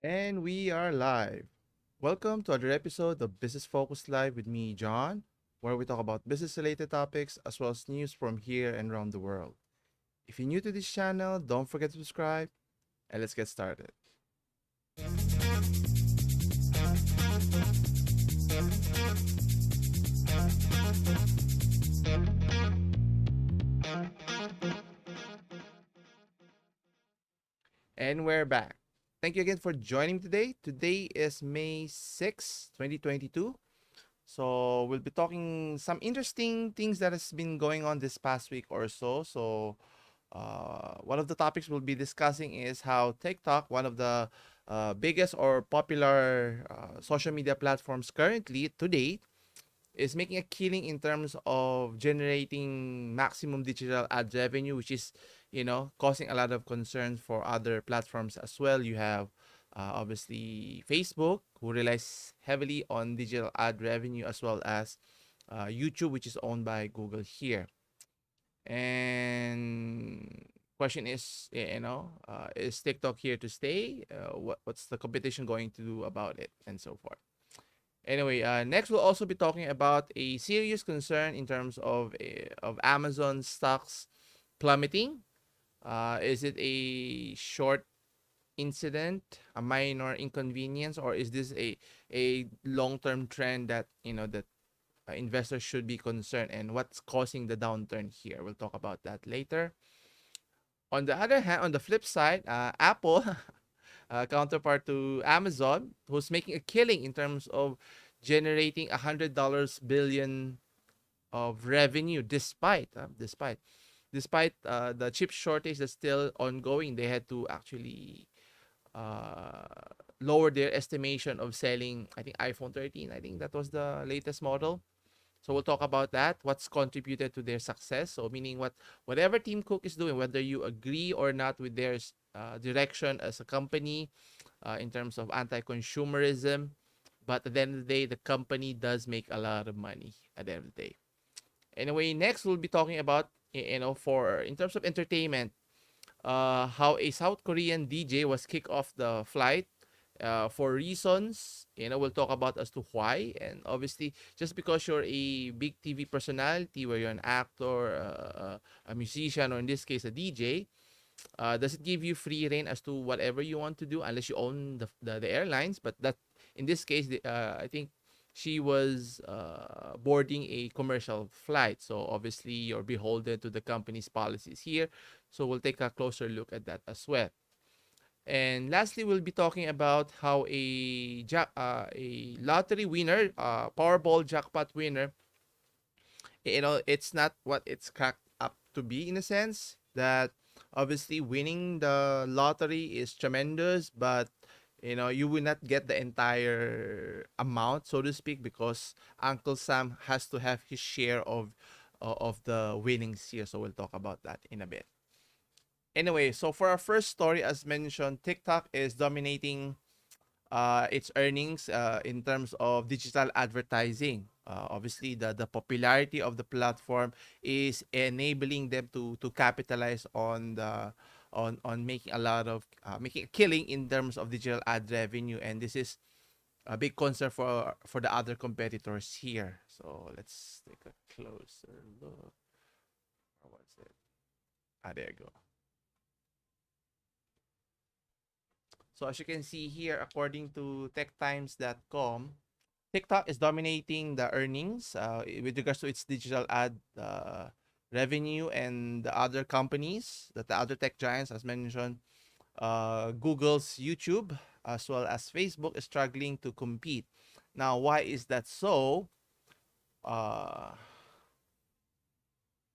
And we are live. Welcome to another episode of Business Focus Live with me, John, where we talk about business related topics as well as news from here and around the world. If you're new to this channel, don't forget to subscribe and let's get started. And we're back. Thank you again for joining me today. Today is May 6, 2022. So we'll be talking some interesting things that has been going on this past week or so. One of the topics we'll be discussing is how TikTok, one of the biggest or popular social media platforms currently today, is making a killing in terms of generating maximum digital ad revenue, which is, causing a lot of concerns for other platforms as well. You have obviously Facebook, who relies heavily on digital ad revenue, as well as YouTube, which is owned by Google here. And question is, is TikTok here to stay? What's the competition going to do about it, and so forth. Anyway, next we'll also be talking about a serious concern in terms of Amazon stocks plummeting. Is it a short incident, a minor inconvenience, or is this a long-term trend that investors should be concerned, and what's causing the downturn here? We'll talk about that later. On the other hand, on the flip side, Apple, counterpart to Amazon, who's making a killing in terms of generating $100 billion of revenue despite the chip shortage that's still ongoing. They had to actually uh, lower their estimation of selling, I think, iPhone 13. I think that was the latest model. So we'll talk about that. What's contributed to their success? So meaning whatever Tim Cook is doing, whether you agree or not with their direction as a company in terms of anti-consumerism, but at the end of the day, the company does make a lot of money at the end of the day. Anyway, next we'll be talking about, for in terms of entertainment, how a South Korean DJ was kicked off the flight for reasons. We'll talk about as to why. And obviously, just because you're a big TV personality, where you're an actor, a musician, or in this case, a DJ, does it give you free reign as to whatever you want to do, unless you own the airlines? But that, in this case, I think she was boarding a commercial flight, so obviously you're beholden to the company's policies here. So we'll take a closer look at that as well. And lastly, we'll be talking about how a lottery winner, Powerball jackpot winner, it's not what it's cracked up to be, in a sense that obviously winning the lottery is tremendous, but you will not get the entire amount, so to speak, because Uncle Sam has to have his share of the winnings here. So we'll talk about that in a bit. Anyway, so for our first story, as mentioned, TikTok is dominating its earnings in terms of digital advertising. Obviously, the popularity of the platform is enabling them to capitalize on making a lot of making a killing in terms of digital ad revenue, and this is a big concern for the other competitors here. So let's take a closer look. Or what's it? There you go. So as you can see here, according to techtimes.com, TikTok is dominating the earnings with regards to its digital ad revenue, and the other companies, that the other tech giants, as mentioned, Google's YouTube as well as Facebook, is struggling to compete. Now, why is that so? Uh,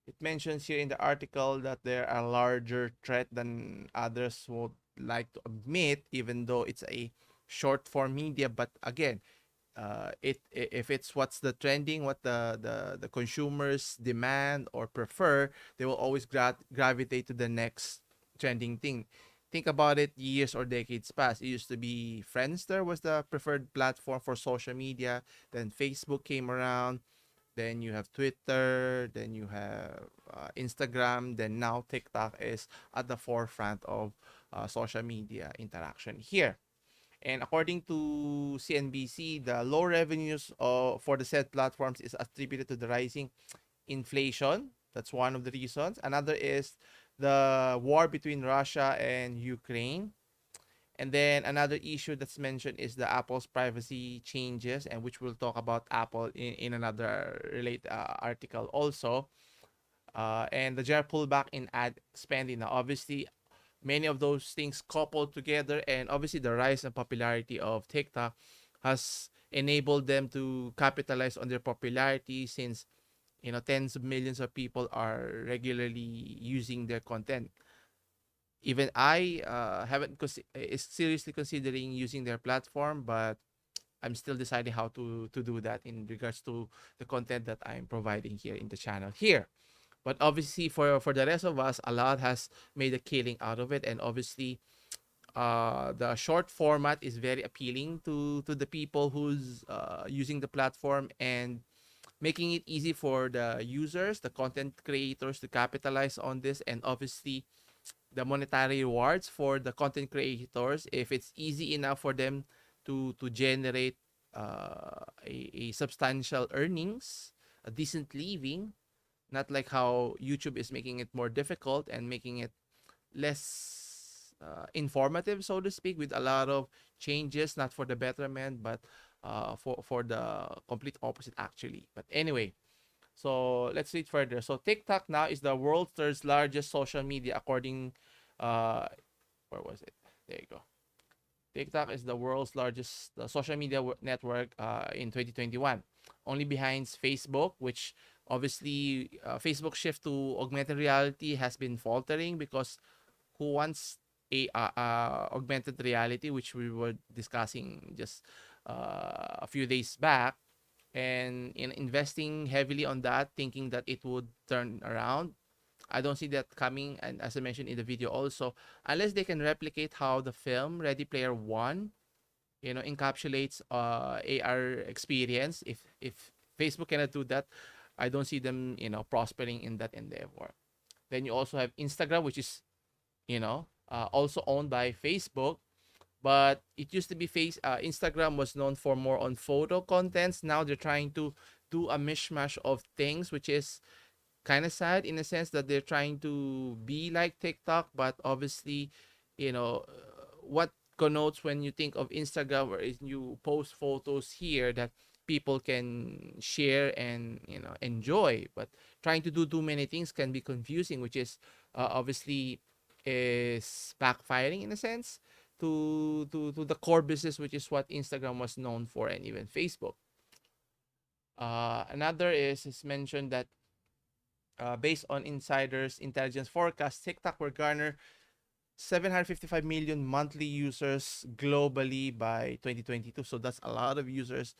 it mentions here in the article that there are larger threat than others would like to admit, even though it's a short form media. But again, if it's what's the trending, what the consumers demand or prefer, they will always gravitate to the next trending thing. Think about it, years or decades past, it used to be Friendster was the preferred platform for social media. Then Facebook came around. Then you have Twitter. Then you have Instagram. Then now TikTok is at the forefront of social media interaction here. And according to CNBC, the low revenues for the said platforms is attributed to the rising inflation. That's one of the reasons. Another is the war between Russia and Ukraine. And then another issue that's mentioned is the Apple's privacy changes, and which we'll talk about Apple in another related article also. And the general pullback in ad spending. Now, obviously, many of those things coupled together, and obviously the rise and popularity of TikTok has enabled them to capitalize on their popularity, since tens of millions of people are regularly using their content. Even I haven't is seriously considering using their platform, but I'm still deciding how to do that in regards to the content that I'm providing here in the channel here. But obviously, for the rest of us, a lot has made a killing out of it, and obviously, the short format is very appealing to the people who's using the platform, and making it easy for the users, the content creators, to capitalize on this. And obviously, the monetary rewards for the content creators, if it's easy enough for them to generate a substantial earnings, a decent living, not like how YouTube is making it more difficult and making it less informative, so to speak, with a lot of changes, not for the betterment, but for the complete opposite, actually. But anyway, so let's read further. So TikTok now is the world's third largest social media, according, uh, where was it? There you go. TikTok is the world's largest social media network in 2021, only behind Facebook, which obviously Facebook shift to augmented reality has been faltering, because who wants a augmented reality, which we were discussing just a few days back, and in investing heavily on that, thinking that it would turn around. I don't see that coming, and as I mentioned in the video also, unless they can replicate how the film Ready Player One, encapsulates AR experience. If Facebook cannot do that, I don't see them, prospering in that endeavor. Then you also have Instagram, which is, also owned by Facebook, but it used to be Instagram was known for more on photo contents. Now they're trying to do a mishmash of things, which is kind of sad in a sense that they're trying to be like TikTok, but obviously, what connotes when you think of Instagram, where you post photos here that people can share and enjoy, but trying to do too many things can be confusing, which is obviously is backfiring in a sense to the core business, which is what Instagram was known for, and even Facebook. Another is mentioned that based on insiders intelligence forecast, TikTok will garner 755 million monthly users globally by 2022. So that's a lot of users,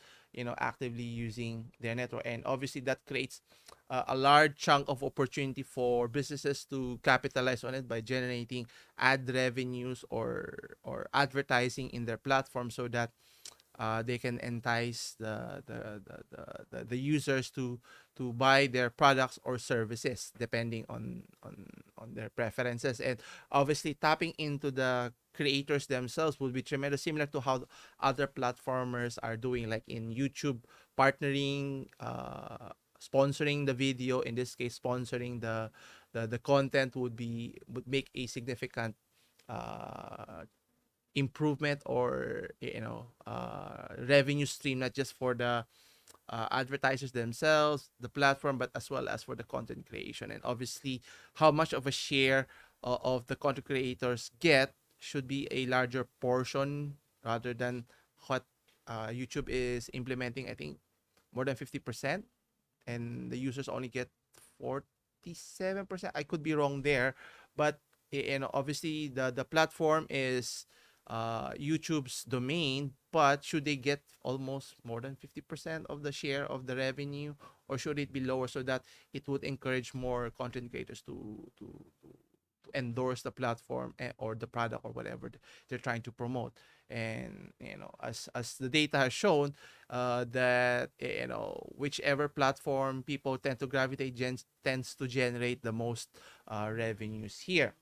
actively using their network, and obviously that creates a large chunk of opportunity for businesses to capitalize on it by generating ad revenues or advertising in their platform, so that they can entice the users to buy their products or services depending on their preferences. And obviously tapping into the creators themselves would be tremendous, similar to how other platformers are doing, like in YouTube, partnering, sponsoring the video, in this case sponsoring the content would make a significant uh, improvement, or revenue stream, not just for the advertisers themselves, the platform, but as well as for the content creation. And obviously, how much of a share of the content creators get should be a larger portion, rather than what YouTube is implementing. I think more than 50%, and the users only get 47%. I could be wrong there, but obviously the platform is YouTube's domain, but should they get almost more than 50% of the share of the revenue, or should it be lower, so that it would encourage more content creators to endorse the platform, or the product, or whatever they're trying to promote? And as the data has shown, that whichever platform people tend to gravitate tends to generate the most revenues here.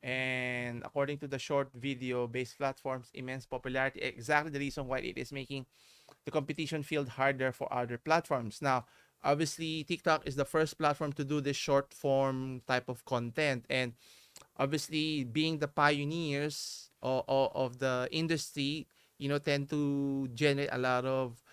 And according to the short video based platforms immense popularity, exactly the reason why it is making the competition field harder for other platforms. Now, obviously, TikTok is the first platform to do this short form type of content. And obviously, being the pioneers of the industry, tend to generate a lot of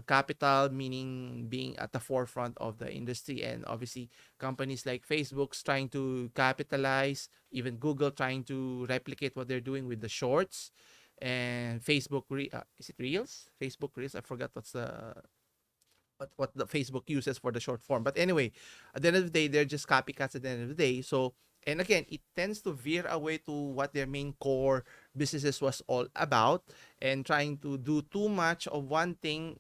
capital, meaning being at the forefront of the industry. And obviously, companies like Facebook's trying to capitalize, even Google trying to replicate what they're doing with the shorts. And is it Reels? Facebook Reels. I forgot what the Facebook uses for the short form. But anyway, at the end of the day, they're just copycats at the end of the day. So, and again, it tends to veer away to what their main core businesses was all about, and trying to do too much of one thing,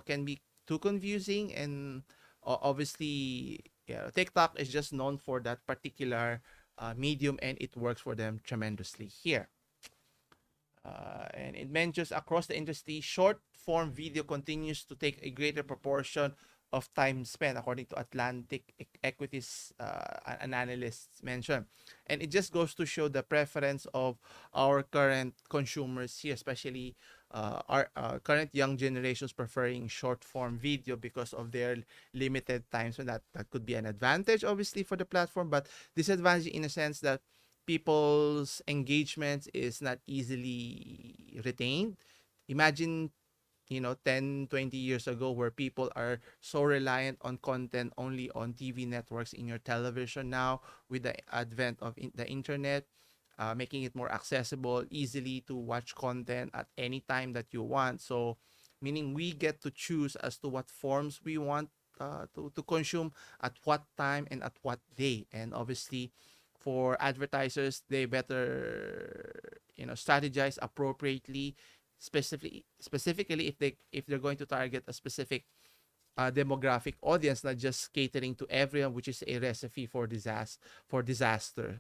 can be too confusing. And obviously, yeah, TikTok is just known for that particular medium, and it works for them tremendously here. And it mentions across the industry, short form video continues to take a greater proportion of time spent, according to Atlantic Equities, an analyst mentioned. And it just goes to show the preference of our current consumers here, especially our current young generations preferring short form video because of their limited time. So that could be an advantage, obviously, for the platform, but disadvantage in a sense that people's engagement is not easily retained. Imagine, 10, 20 years ago, where people are so reliant on content only on TV networks in your television. Now, with the advent of the internet, making it more accessible, easily to watch content at any time that you want. So, meaning we get to choose as to what forms we want to consume, at what time and at what day. And obviously, for advertisers, they better strategize appropriately, specifically if they're going to target a specific demographic audience, not just catering to everyone, which is a recipe for disastrous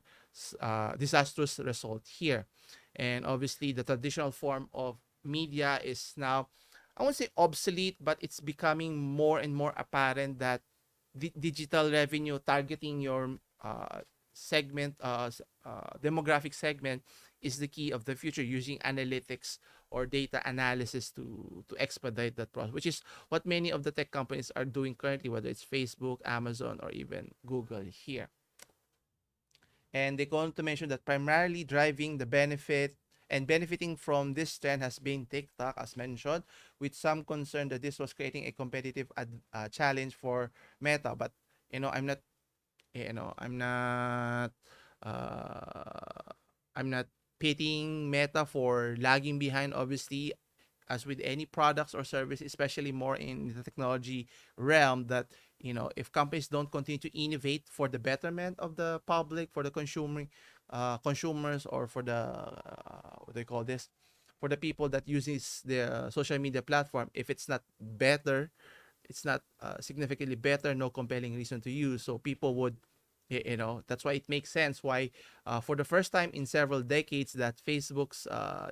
result here. And obviously, the traditional form of media is now, I won't say obsolete, but it's becoming more and more apparent that digital revenue targeting your demographic segment is the key of the future, using analytics or data analysis to expedite that process, which is what many of the tech companies are doing currently, whether it's Facebook, Amazon, or even Google here. And they go on to mention that primarily driving the benefit and benefiting from this trend has been TikTok, as mentioned, with some concern that this was creating a competitive challenge for Meta. But I'm not, I'm not, uh, I'm not pitying Meta for lagging behind. Obviously, as with any products or service, especially more in the technology realm, that if companies don't continue to innovate for the betterment of the public, for the consumers, or for the what do they call this, for the people that uses the social media platform, if it's not better, it's not significantly better, no compelling reason to use. So people would, that's why it makes sense why for the first time in several decades, that Facebook's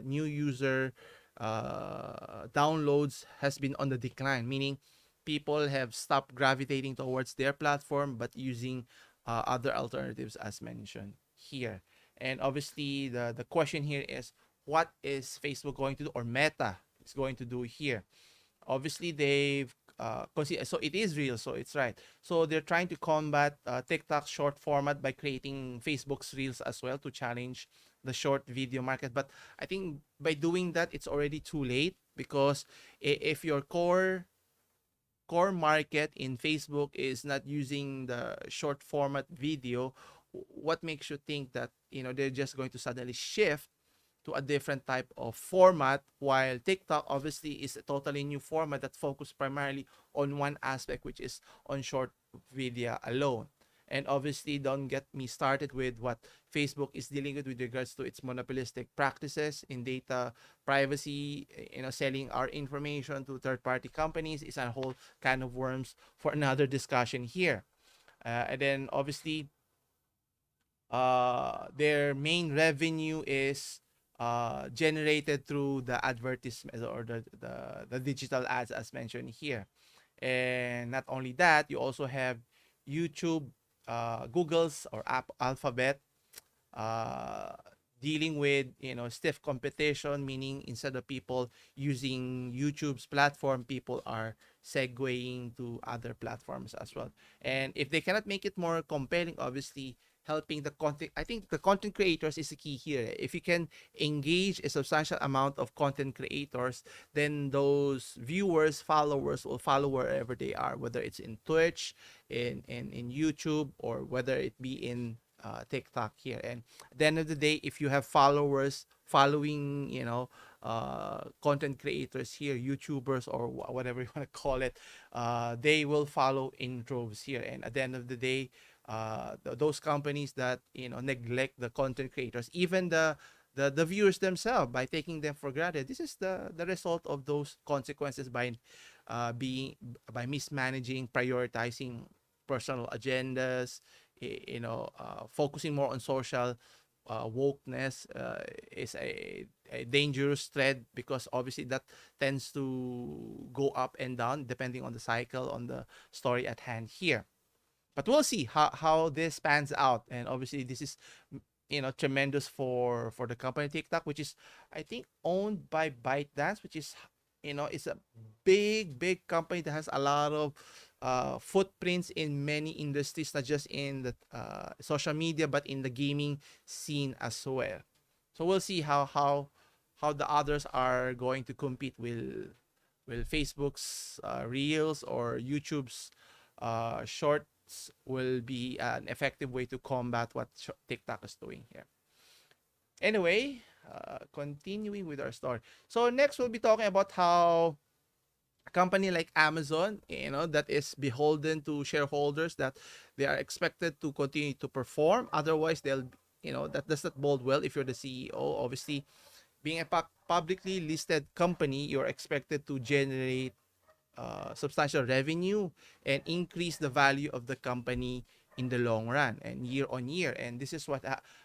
new user downloads has been on the decline, meaning people have stopped gravitating towards their platform but using other alternatives, as mentioned here. And obviously, the question here is, what is Facebook going to do, or Meta is going to do here? Obviously, they've so it is real, so it's right. So they're trying to combat TikTok's short format by creating Facebook's Reels as well, to challenge the short video market. But I think by doing that, it's already too late, because if your core market in Facebook is not using the short format video, what makes you think that they're just going to suddenly shift to a different type of format, while TikTok obviously is a totally new format that focuses primarily on one aspect, which is on short video alone. And obviously, don't get me started with what Facebook is dealing with regards to its monopolistic practices in data privacy, selling our information to third-party companies is a whole can of worms for another discussion here. And then obviously, their main revenue is generated through the advertisement, or the digital ads, as mentioned here. And not only that, you also have YouTube, Google's or Alphabet, uh, dealing with, stiff competition, meaning instead of people using YouTube's platform, people are segueing to other platforms as well. And if they cannot make it more compelling, obviously helping the content, I think the content creators is the key here. If you can engage a substantial amount of content creators, then those viewers, followers will follow wherever they are, whether it's in Twitch, in YouTube, or whether it be in TikTok here. And at the end of the day, if you have followers following, content creators here, YouTubers, or whatever you want to call it, they will follow in droves here. And at the end of the day, those companies that neglect the content creators, even the viewers themselves, by taking them for granted, this is the result of those consequences being by mismanaging, prioritizing personal agendas, focusing more on social wokeness is a dangerous thread, because obviously that tends to go up and down depending on the cycle, on the story at hand here. But we'll see how this pans out. And obviously this is tremendous for the company TikTok, which is, I think, owned by ByteDance, which is, it's a big company that has a lot of footprints in many industries, not just in the social media, but in the gaming scene as well. So we'll see how the others are going to compete. Will Facebook's Reels or YouTube's Shorts will be an effective way to combat what TikTok is doing here? Anyway, continuing with our story. So next we'll be talking about how a company like Amazon, that is beholden to shareholders, that they are expected to continue to perform. Otherwise, that does not bode well if you're the CEO. Obviously, being a publicly listed company, you're expected to generate substantial revenue and increase the value of the company in the long run and year on year. And this is what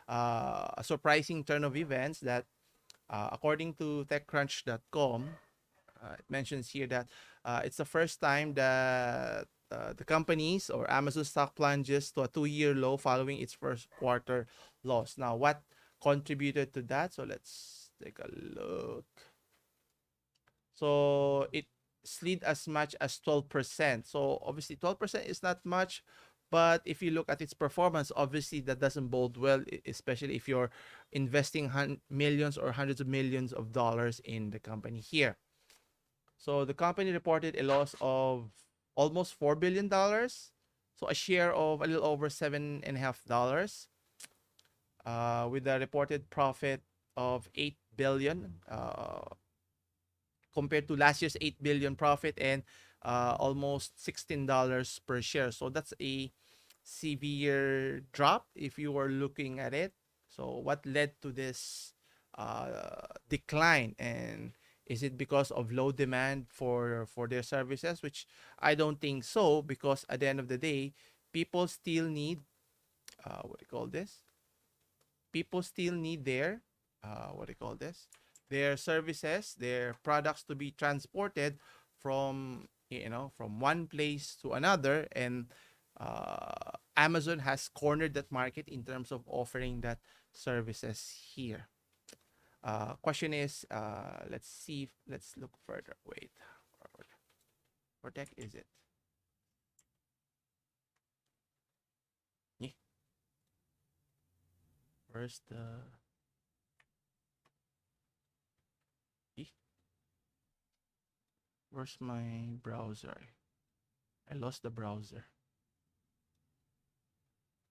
a surprising turn of events that, according to TechCrunch.com, it mentions here that it's the first time that the companies or Amazon stock plunges to a 2-year low following its first quarter loss. Now, what contributed to that? So let's take a look. So it slid as much as 12%. So obviously 12% is not much, but if you look at its performance, obviously that doesn't bode well, especially if you're investing millions or hundreds of millions of dollars in the company here. So the company reported a loss of almost $4 billion, so a share of a little over $7.50, with a reported profit of $8 billion, compared to last year's $8 billion profit, and almost $16 per share. So that's a severe drop if you were looking at it. So what led to this decline? And is it because of low demand for their services? Which I don't think so, because at the end of the day, people still need what do you call this? People still need their what do you call this? Their services, their products to be transported from from one place to another, and Amazon has cornered that market in terms of offering that services here. Question is, let's see, let's look further. Wait, what tech is it? Yeah. Where's the? Where's my browser? I lost the browser.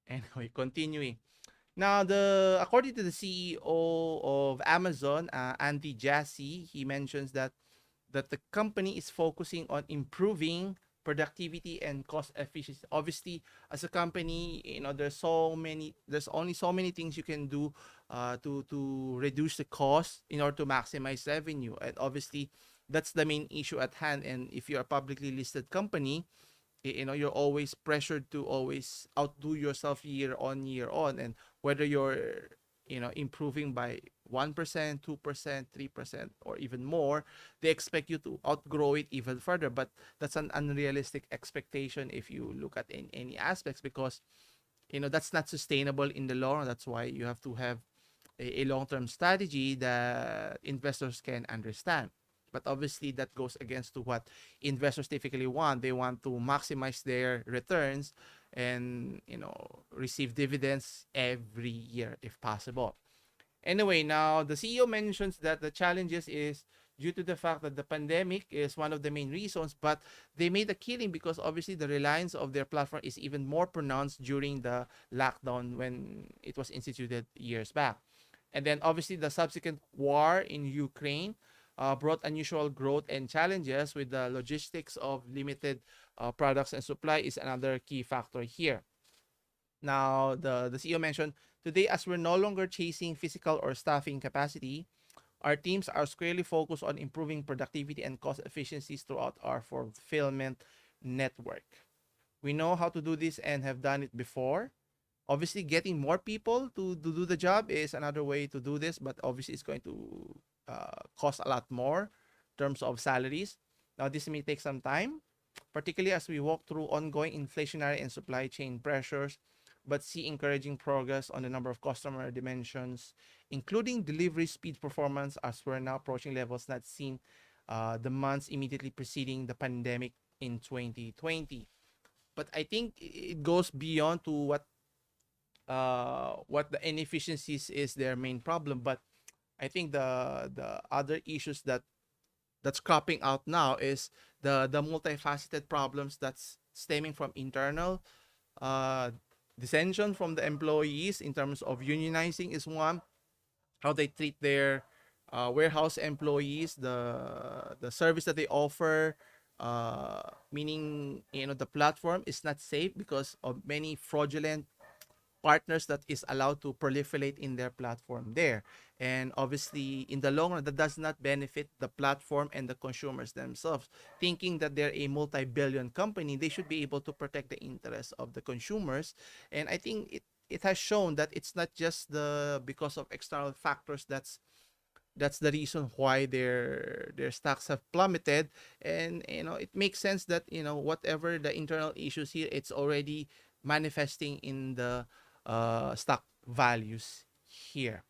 Anyway, continuing. Now, according to the CEO of Amazon, Andy Jassy, he mentions that the company is focusing on improving productivity and cost efficiency. Obviously, as a company, there's only so many things you can do to reduce the cost in order to maximize revenue. And obviously, that's the main issue at hand. And if you're a publicly listed company, you're always pressured to always outdo yourself year on, and whether you're improving by 1%, 2%, 3%, or even more, they expect you to outgrow it even further. But that's an unrealistic expectation if you look at in any aspects, because that's not sustainable in the long run. That's why you have to have a long-term strategy that investors can understand. But obviously that goes against to what investors typically want. They want to maximize their returns and receive dividends every year if possible. Anyway, now the CEO mentions that the challenges is due to the fact that the pandemic is one of the main reasons, but they made a killing because obviously the reliance of their platform is even more pronounced during the lockdown when it was instituted years back. And then obviously the subsequent war in Ukraine brought unusual growth and challenges with the logistics of limited products and supply is another key factor here. Now, the CEO mentioned today, as we're no longer chasing physical or staffing capacity, our teams are squarely focused on improving productivity and cost efficiencies throughout our fulfillment network. We know how to do this and have done it before. Obviously, getting more people to do the job is another way to do this, but obviously, it's going to cost a lot more in terms of salaries. Now, this may take some time, particularly as we walk through ongoing inflationary and supply chain pressures, but see encouraging progress on the number of customer dimensions, including delivery speed performance, as we're now approaching levels not seen the months immediately preceding the pandemic in 2020. But I think it goes beyond to what the inefficiencies is their main problem. But I think the other issues that's cropping out now is the multifaceted problems that's stemming from internal uh, dissension from the employees in terms of unionizing is one, how they treat their warehouse employees, the service that they offer, meaning the platform is not safe because of many fraudulent partners that is allowed to proliferate in their platform there. And obviously, in the long run, that does not benefit the platform and the consumers themselves. Thinking that they're a multi-billion company, they should be able to protect the interests of the consumers. And I think it has shown that it's not just the because of external factors that's the reason why their stocks have plummeted. And it makes sense that whatever the internal issues here, it's already manifesting in the stock values here.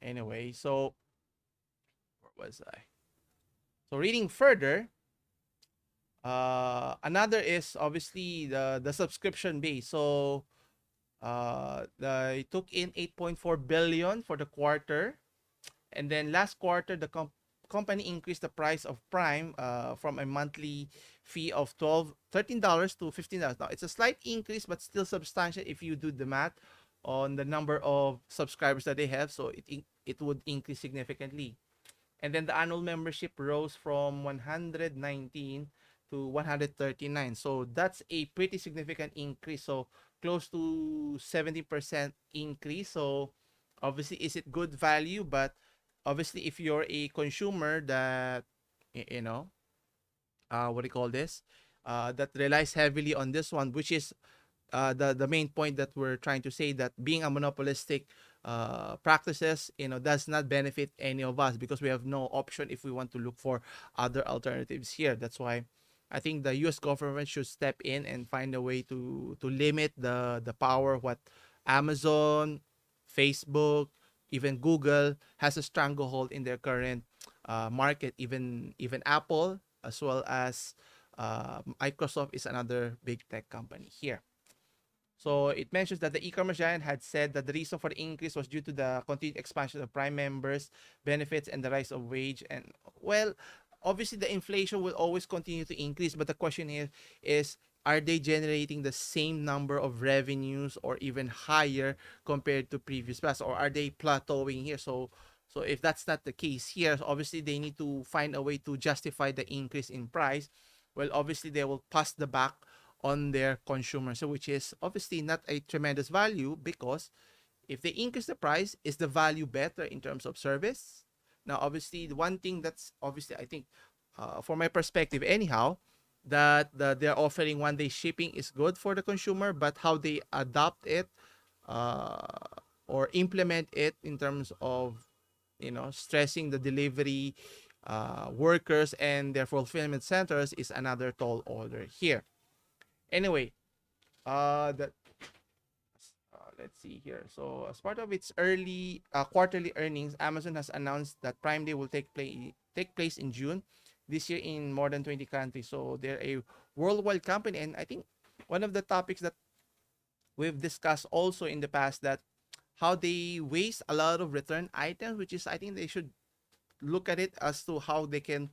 Anyway, so where was I? So reading further, another is obviously the subscription base. So they took in 8.4 billion for the quarter, and then last quarter the company increased the price of Prime from a monthly fee of $13 to $15. Now, it's a slight increase, but still substantial if you do the math on the number of subscribers that they have. So it would increase significantly. And then the annual membership rose from 119 to 139. So that's a pretty significant increase. So close to 70% increase. So obviously, is it good value? But obviously, if you're a consumer that what do you call this, that relies heavily on this one, which is the main point that we're trying to say, that being a monopolistic practices does not benefit any of us because we have no option if we want to look for other alternatives here. That's why I think the US government should step in and find a way to limit the power what Amazon, Facebook, even Google has a stranglehold in their current market. Even Apple, as well as Microsoft, is another big tech company here. So it mentions that the e-commerce giant had said that the reason for the increase was due to the continued expansion of Prime members, benefits, and the rise of wage. And well, obviously the inflation will always continue to increase, but the question here is, are they generating the same number of revenues or even higher compared to previous past, or are they plateauing here? So if that's not the case here, obviously they need to find a way to justify the increase in price. Well, obviously they will pass the back on their consumers, so which is obviously not a tremendous value, because if they increase the price, is the value better in terms of service? Now, obviously, the one thing that's obviously, I think, for my perspective anyhow, that they're offering one day shipping is good for the consumer, but how they adopt it uh, or implement it in terms of stressing the delivery workers and their fulfillment centers is another tall order here. Anyway, that see here. So as part of its early quarterly earnings, Amazon has announced that Prime Day will take place in June this year in more than 20 countries. So they're a worldwide company, and I think one of the topics that we've discussed also in the past, that how they waste a lot of return items, which is, I think they should look at it as to how they can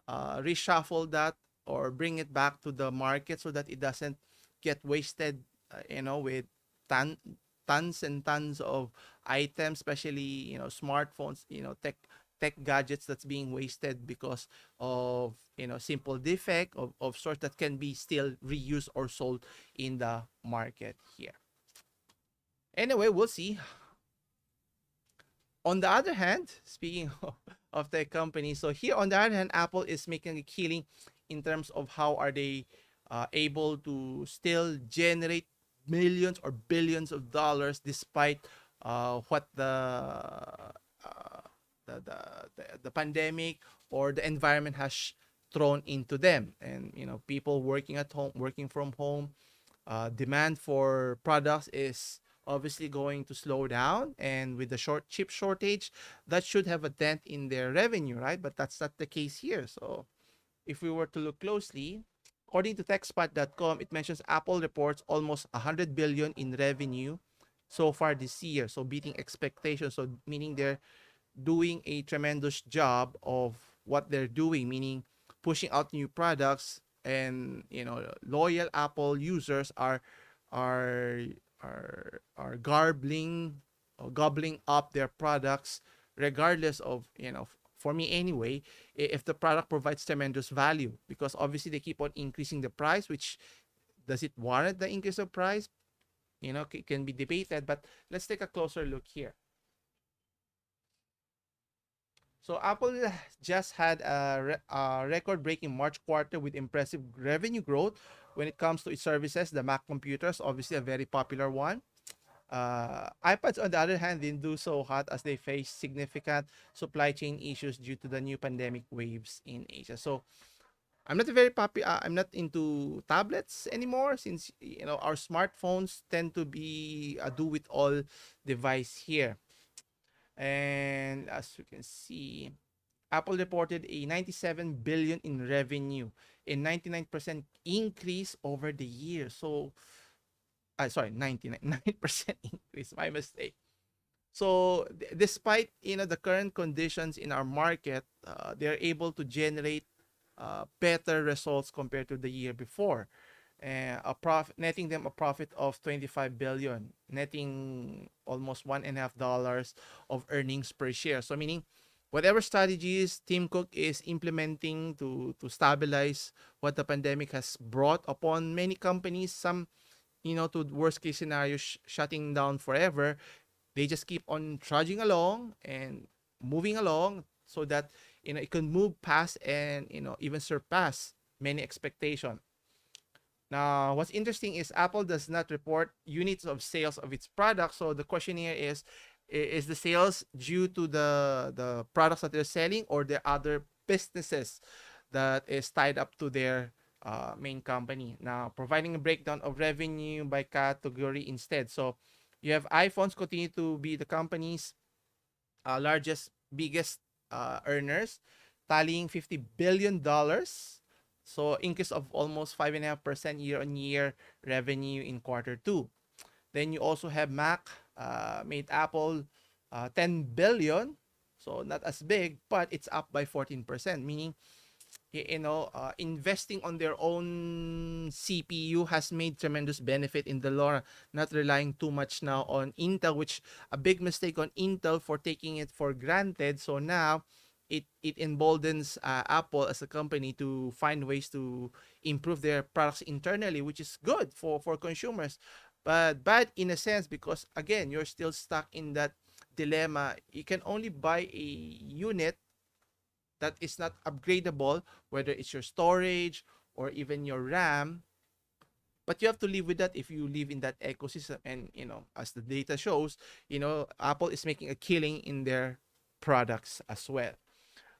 reshuffle that or bring it back to the market so that it doesn't get wasted, with ton, tons and tons of items, especially smartphones, tech gadgets that's being wasted because of simple defect of sorts that can be still reused or sold in the market here. Anyway, we'll see. On the other hand, speaking of tech companies, so here on the other hand, Apple is making a killing in terms of how are they able to still generate millions or billions of dollars despite what uh, the pandemic or the environment has thrown into them. And people working at home, working from home, demand for products is obviously going to slow down, and with the chip shortage, that should have a dent in their revenue, right? But that's not the case here. So if we were to look closely, according to techspot.com, it mentions Apple reports almost 100 billion in revenue so far this year, so beating expectations. So meaning they're doing a tremendous job of what they're doing, meaning pushing out new products, and loyal Apple users are are gobbling up their products, regardless of, for me anyway, if the product provides tremendous value, because obviously they keep on increasing the price, which does it warrant the increase of price, can be debated. But let's take a closer look here. So Apple just had a record-breaking March quarter with impressive revenue growth when it comes to its services. The Mac computers, obviously a very popular one. iPads, on the other hand, didn't do so hot as they face significant supply chain issues due to the new pandemic waves in Asia. So I'm not into tablets anymore, since our smartphones tend to be a do-it-all device here. And as you can see, Apple reported a 97 billion in revenue, a 99% increase over the year. So, sorry, 99% increase. My mistake. So, despite the current conditions in our market, they're able to generate better results compared to the year before. Netting them a profit of 25 billion, netting almost $1.5 of earnings per share. So meaning, whatever strategies Tim Cook is implementing to stabilize what the pandemic has brought upon many companies, some to worst case scenario, shutting down forever, they just keep on trudging along and moving along so that it can move past and even surpass many expectations. Now, what's interesting is Apple does not report units of sales of its products. So the question here is the sales due to the products that they're selling, or the other businesses that is tied up to their main company? Now, providing a breakdown of revenue by category instead. So you have iPhones continue to be the company's biggest earners, tallying $50 billion. So increase of almost 5.5% year-on-year revenue in quarter two. Then you also have Mac, made Apple 10 billion. So not as big, but it's up by 14%, meaning investing on their own CPU has made tremendous benefit in the long run, not relying too much now on Intel, which a big mistake on Intel for taking it for granted. So now it emboldens Apple as a company to find ways to improve their products internally, which is good for consumers, but bad in a sense, because again, you're still stuck in that dilemma. You can only buy a unit that is not upgradable, whether it's your storage or even your RAM. But you have to live with that if you live in that ecosystem. And as the data shows, Apple is making a killing in their products as well.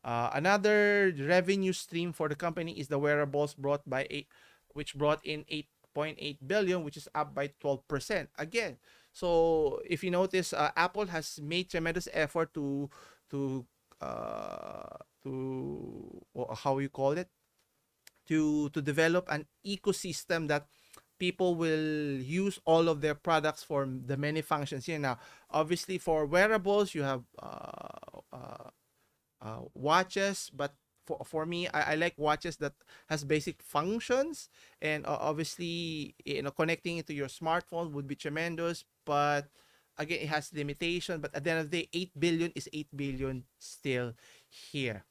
Another revenue stream for the company is the wearables, which brought in 8.8 billion, which is up by 12%. Again, So if you notice, Apple has made tremendous effort to uh, how you call it, to develop an ecosystem that people will use all of their products for the many functions here. Now, obviously, for wearables, you have watches, but for me, I like watches that has basic functions, and obviously, connecting it to your smartphone would be tremendous. But again, it has limitation. But at the end of the day, 8 billion is 8 billion still here.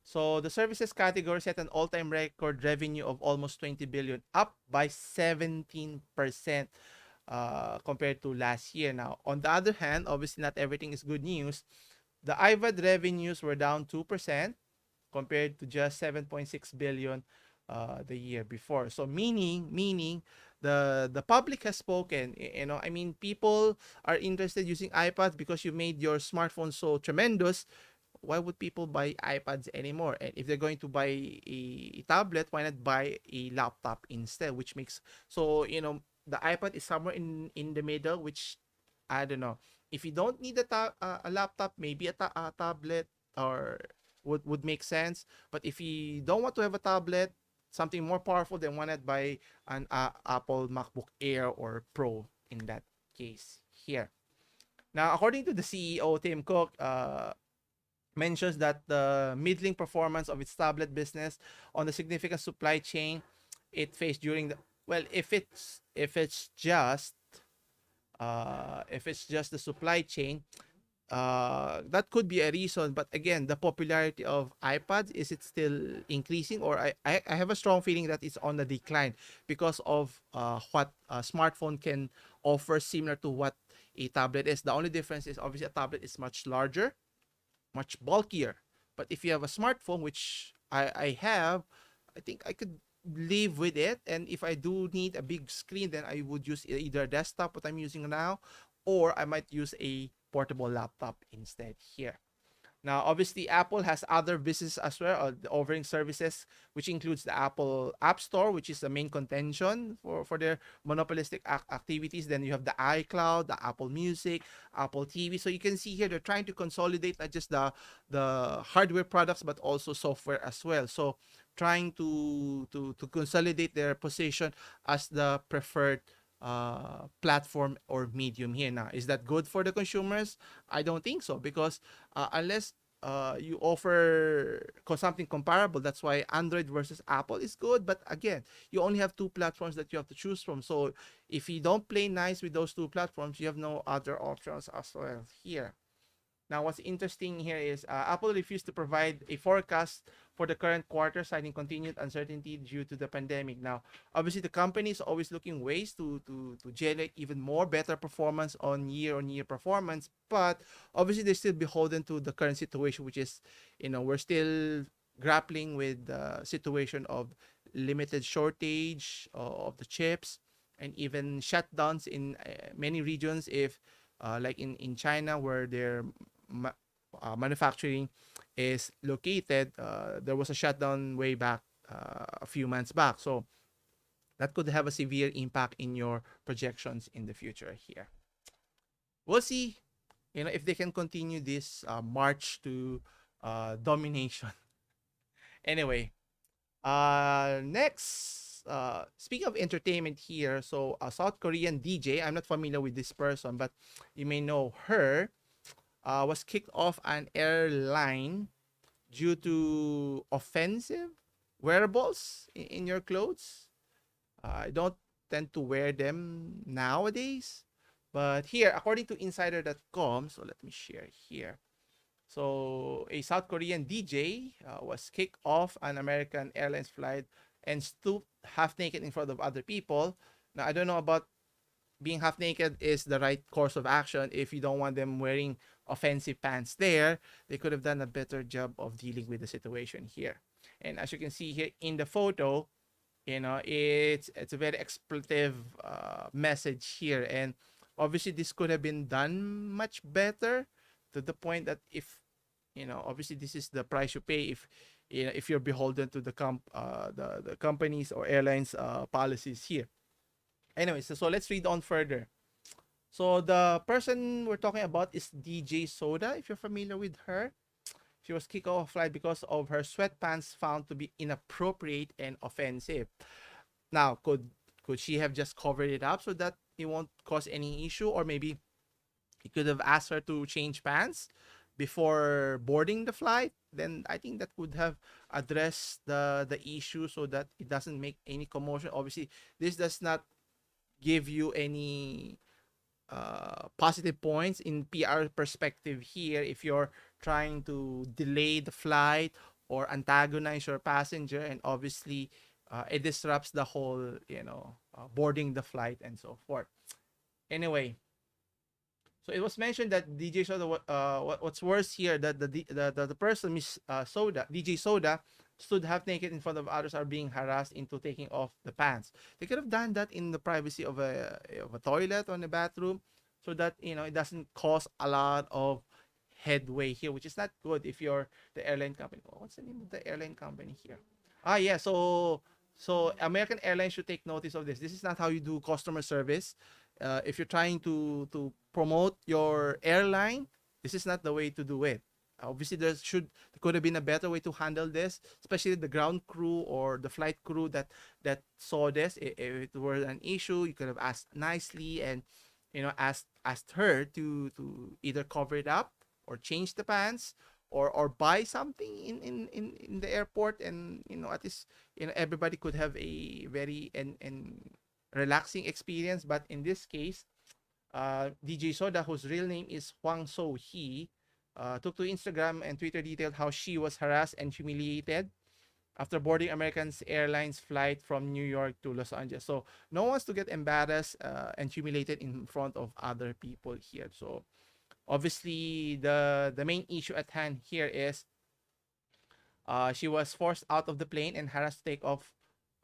So the services category set an all-time record revenue of almost 20 billion, up by 17% compared to last year. Now, on the other hand, obviously not everything is good news. The iPad revenues were down 2% compared to just 7.6 billion the year before. So meaning the public has spoken. I mean, people are interested using iPads because you made your smartphone so tremendous. Why would people buy iPads anymore? And if they're going to buy a tablet, why not buy a laptop instead? Which makes, so the iPad is somewhere in the middle, which I don't know. If you don't need a laptop, maybe a tablet or would make sense. But if you don't want to have a tablet, something more powerful, then why not buy an Apple MacBook Air or Pro in that case here. Now, according to the CEO Tim Cook, mentions that the middling performance of its tablet business on the significant supply chain it faced during the, well, if it's just the supply chain, that could be a reason. But again, the popularity of iPads, is it still increasing, or I have a strong feeling that it's on the decline because of what a smartphone can offer similar to what a tablet is. The only difference is obviously a tablet is much larger, much bulkier. But if you have a smartphone, which I have, I think I could live with it. And if I do need a big screen, then I would use either a desktop, what I'm using now, or I might use a portable laptop instead here. Now, obviously, Apple has other businesses as well, offering services, which includes the Apple App Store, which is the main contention for their monopolistic activities. Then you have the iCloud, the Apple Music, Apple TV. So you can see here they're trying to consolidate not just the hardware products, but also software as well. So trying to consolidate their position as the preferred platform or medium here. Now, is that good for the consumers? I don't think so, because unless you offer something comparable, that's why Android versus Apple is good. But again, you only have two platforms that you have to choose from. So if you don't play nice with those two platforms, you have no other options as well here. Now, what's interesting here is Apple refused to provide a forecast for the current quarter, citing continued uncertainty due to the pandemic. Now, obviously, the company is always looking ways to generate even more better performance on year performance, but obviously, they're still beholden to the current situation, which is, we're still grappling with the situation of limited shortage of the chips and even shutdowns in many regions. If like in China, where their ma- manufacturing is located, there was a shutdown way back a few months back. So that could have a severe impact in your projections in the future here. We'll see, if they can continue this march to domination. Anyway, next, speaking of entertainment here, so a South Korean DJ, I'm not familiar with this person, but you may know her, was kicked off an airline due to offensive wearables in your clothes. I don't tend to wear them nowadays. But here, according to insider.com, so let me share here. So, a South Korean DJ was kicked off an American Airlines flight and stooped half naked in front of other people. Now, I don't know about being half naked is the right course of action. If you don't want them wearing offensive pants there, they could have done a better job of dealing with the situation here. And as you can see here in the photo, it's a very expletive message here. And obviously, this could have been done much better, to the point that if, obviously this is the price you pay if, if you're beholden to the companies or airlines policies here. Anyway, so let's read on further. So the person we're talking about is DJ Soda. If you're familiar with her, she was kicked off flight because of her sweatpants found to be inappropriate and offensive. Now, could she have just covered it up so that it won't cause any issue, or maybe he could have asked her to change pants before boarding the flight? Then I think that would have addressed the issue so that it doesn't make any commotion. Obviously, this does not give you any positive points in PR perspective here if you're trying to delay the flight or antagonize your passenger, and obviously it disrupts the whole boarding the flight and so forth. Anyway, so it was mentioned that DJ Soda, what's worse here, that the person, Miss Soda, DJ Soda, stood half naked in front of others are being harassed into taking off the pants. They could have done that in the privacy of a toilet or in a bathroom, so that it doesn't cause a lot of headway here, which is not good if you're the airline company. What's the name of the airline company here? Yeah, so American Airlines should take notice of this. This is not how you do customer service. If you're trying to promote your airline, this is not the way to do it. Obviously, there could have been a better way to handle this, especially the ground crew or the flight crew that saw this. If it were an issue, you could have asked nicely and asked her to either cover it up or change the pants, or buy something in the airport, and at least everybody could have a very and relaxing experience. But in this case, DJ Soda, whose real name is Huang So Hee, took to Instagram and Twitter detailed how she was harassed and humiliated after boarding American Airlines flight from New York to Los Angeles. So no one wants to get embarrassed and humiliated in front of other people here. So obviously the main issue at hand here is she was forced out of the plane and harassed to take off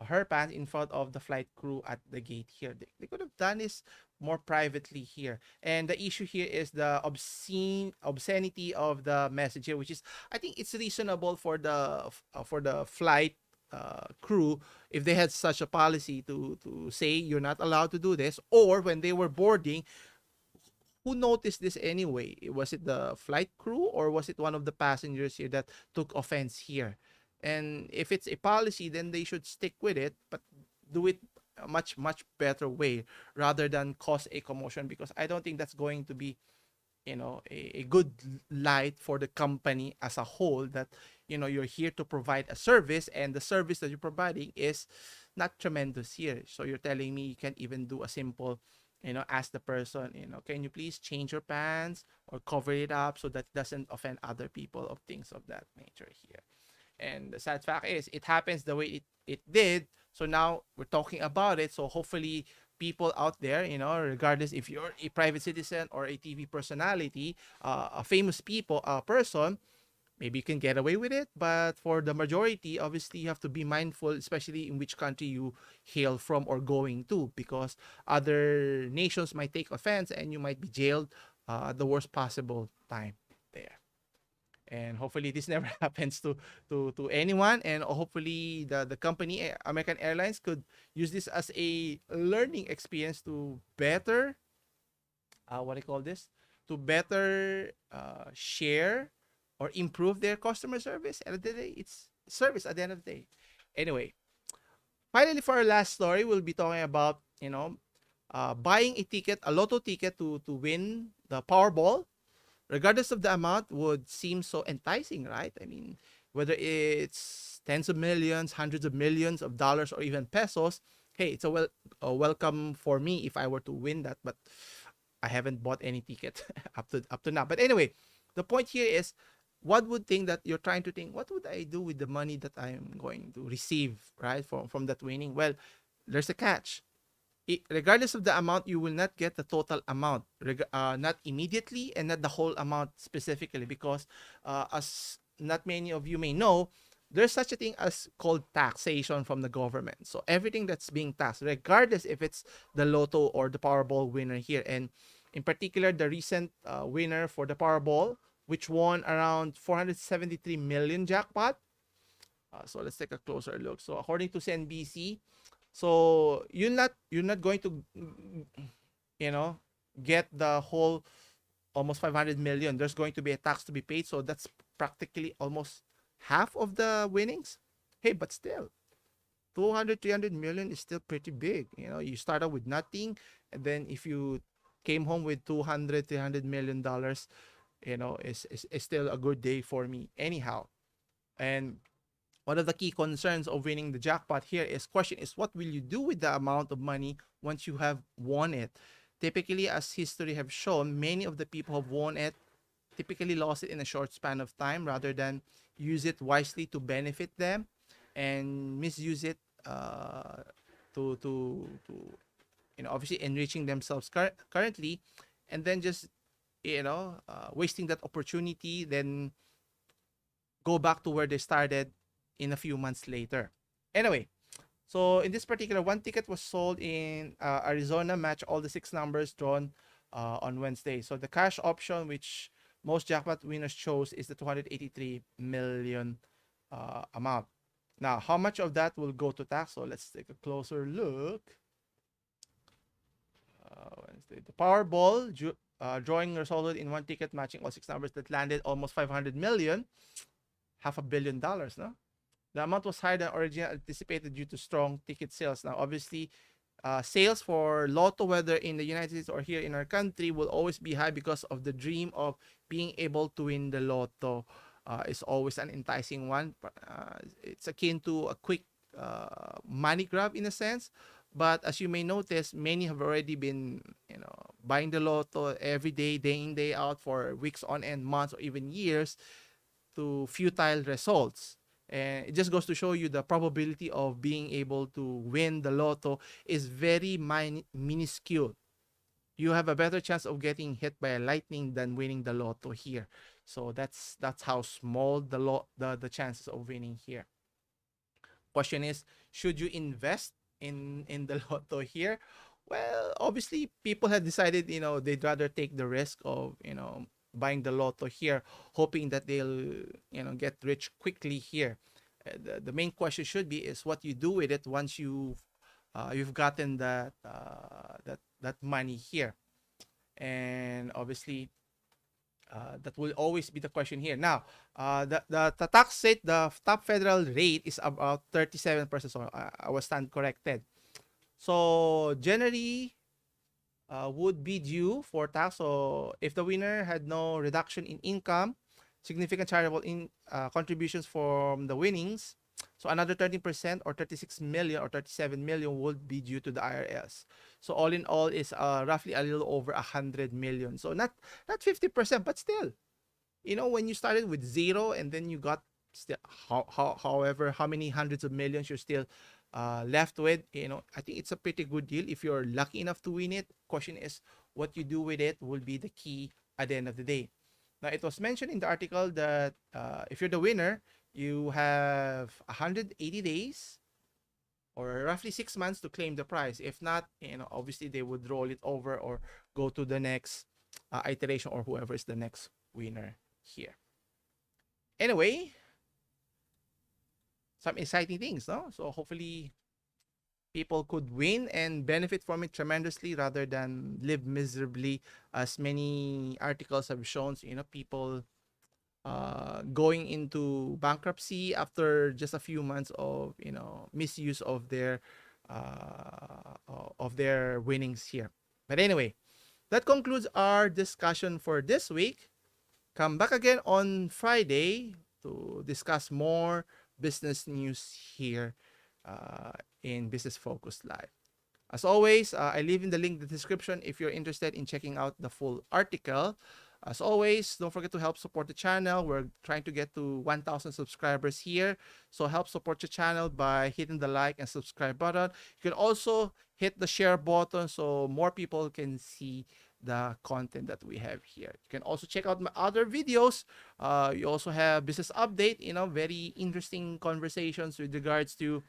her pants in front of the flight crew at the gate here. They could have done this more privately here. And the issue here is the obscenity of the message here, which is, I think it's reasonable for the flight crew, if they had such a policy, to say you're not allowed to do this, or when they were boarding, who noticed this anyway? Was it the flight crew, or was it one of the passengers here that took offense here? And if it's a policy, then they should stick with it, but do it a much better way rather than cause a commotion, because I don't think that's going to be a good light for the company as a whole, that you're here to provide a service, and the service that you're providing is not tremendous here. So you're telling me you can't even do a simple ask the person, can you please change your pants or cover it up so that it doesn't offend other people, of things of that nature here. And the sad fact is, it happens the way it did. So now we're talking about it. So hopefully people out there, regardless if you're a private citizen or a TV personality, a famous person, maybe you can get away with it. But for the majority, obviously you have to be mindful, especially in which country you hail from or going to, because other nations might take offense and you might be jailed at the worst possible time there. And hopefully this never happens to anyone, and hopefully the company, American Airlines, could use this as a learning experience to better what do you call this, to better share or improve their customer service. At the end of the day, it's service at the end of the day. Anyway, finally, for our last story, we'll be talking about buying a lotto ticket to win the Powerball, regardless of the amount, would seem so enticing, right? I mean, whether it's tens of millions, hundreds of millions of dollars, or even pesos, hey, it's a welcome for me if I were to win that. But I haven't bought any ticket up to now. But anyway, the point here is, what would think that you're trying to think, what would I do with the money that I'm going to receive, right, from that winning? Well, there's a catch. Regardless of the amount, you will not get the total amount, not immediately, and not the whole amount specifically, because as not many of you may know, there's such a thing as called taxation from the government. So everything that's being taxed, regardless if it's the lotto or the Powerball winner here, and in particular the recent winner for the Powerball, which won around 473 million jackpot. So let's take a closer look. So according to CNBC, So you're not going to, you know, get the whole almost 500 million. There's going to be a tax to be paid, so that's practically almost half of the winnings. Hey, but still, 200, 300 million is still pretty big. You know, you start out with nothing, and then if you came home with 200, 300 million dollars, you know, is still a good day for me anyhow. And one of the key concerns of winning the jackpot here is question is what will you do with the amount of money once you have won it? Typically, as history have shown, many of the people who have won it typically lost it in a short span of time rather than use it wisely to benefit them and misuse it to you know, obviously enriching themselves currently, and then just, you know, wasting that opportunity, then go back to where they started in a few months later. Anyway, so in this particular one ticket was sold in Arizona, match all the 6 numbers drawn on Wednesday. So the cash option, which most jackpot winners chose, is the 283 million amount. Now, how much of that will go to tax? So let's take a closer look. Wednesday, the Powerball drawing resulted in one ticket matching all 6 numbers that landed almost 500 million, $500 million. No, the amount was higher than originally anticipated due to strong ticket sales. Now, obviously, sales for Lotto, whether in the United States or here in our country, will always be high because of the dream of being able to win the Lotto. Is always an enticing one. It's akin to a quick money grab in a sense. But as you may notice, many have already been, you know, buying the Lotto every day in, day out for weeks on end, months, or even years, to futile results. And it just goes to show you the probability of being able to win the Lotto is very minuscule. You have a better chance of getting hit by a lightning than winning the Lotto here. So that's how small the chances of winning here. Question is, should you invest in the Lotto here? Well, obviously people have decided, you know, they'd rather take the risk of, you know, buying the Lotto here, hoping that they'll, you know, get rich quickly here. The main question should be is what you do with it once you've gotten that money here. And obviously, that will always be the question here. Now, the tax rate, the top federal rate is about 37%. So I was stand corrected. So generally, would be due for tax. So if the winner had no reduction in income, significant charitable contributions from the winnings, so another 13% or 36 million or 37 million would be due to the IRS. So all in all is roughly a little over 100 million. So not 50%, but still, you know, when you started with zero and then you got still, however how many hundreds of millions you're still left with, you know, I think it's a pretty good deal if you're lucky enough to win it. Question is what you do with it will be the key at the end of the day. Now, it was mentioned in the article that if you're the winner, you have 180 days or roughly 6 months to claim the prize. If not, you know, obviously they would roll it over or go to the next iteration or whoever is the next winner here. Anyway, some exciting things, no? So hopefully people could win and benefit from it tremendously rather than live miserably, as many articles have shown. So, you know, people going into bankruptcy after just a few months of, you know, misuse of their winnings here. But anyway, that concludes our discussion for this week. Come back again on Friday to discuss more business news here in Business Focus Live. As always, I leave in the link in the description if you're interested in checking out the full article. As always, don't forget to help support the channel. We're trying to get to 1,000 subscribers here. So help support the channel by hitting the like and subscribe button. You can also hit the share button so more people can see the content that we have here. You can also check out my other videos. You also have business update, you know, very interesting conversations with regards to,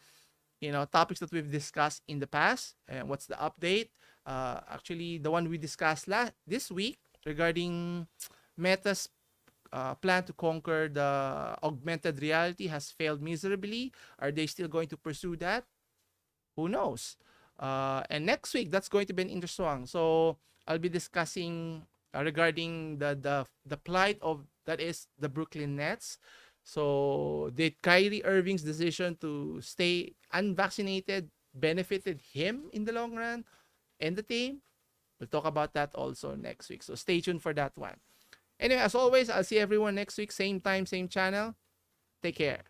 you know, topics that we've discussed in the past. And what's the update? Actually, the one we discussed this week regarding Meta's plan to conquer the augmented reality has failed miserably. Are they still going to pursue that? Who knows? And next week, that's going to be an interesting one. So I'll be discussing regarding the plight of that is the Brooklyn Nets. So did Kyrie Irving's decision to stay unvaccinated benefited him in the long run and the team? We'll talk about that also next week. So stay tuned for that one. Anyway, as always, I'll see everyone next week. Same time, same channel. Take care.